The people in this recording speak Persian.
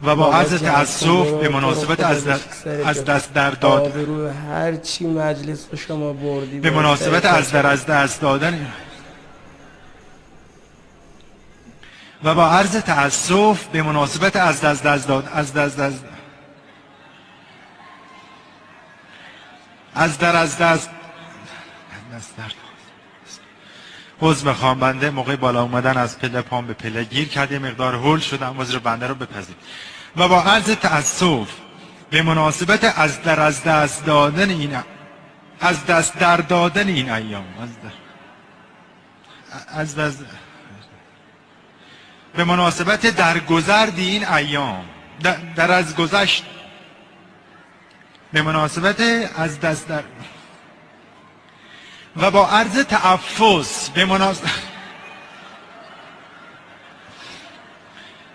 و با عرض تأسف به مناسبت از دست در داد آبرو هر چی مجلس رو شما بردی به مناسبت از دست دادن و با عرض تأسف به مناسبت از دست عذر میخوام، بنده موقع بالا اومدن از پله پام به پله گیر کرد، یه مقدار هول شدم، عذر بنده رو بپذیر. و با عرض تأسف به مناسبت از دست در دادن این ایام به مناسبت درگذرد این ایام در از گذشت به مناسبت از دست در و با عرض تعفس به مناسبت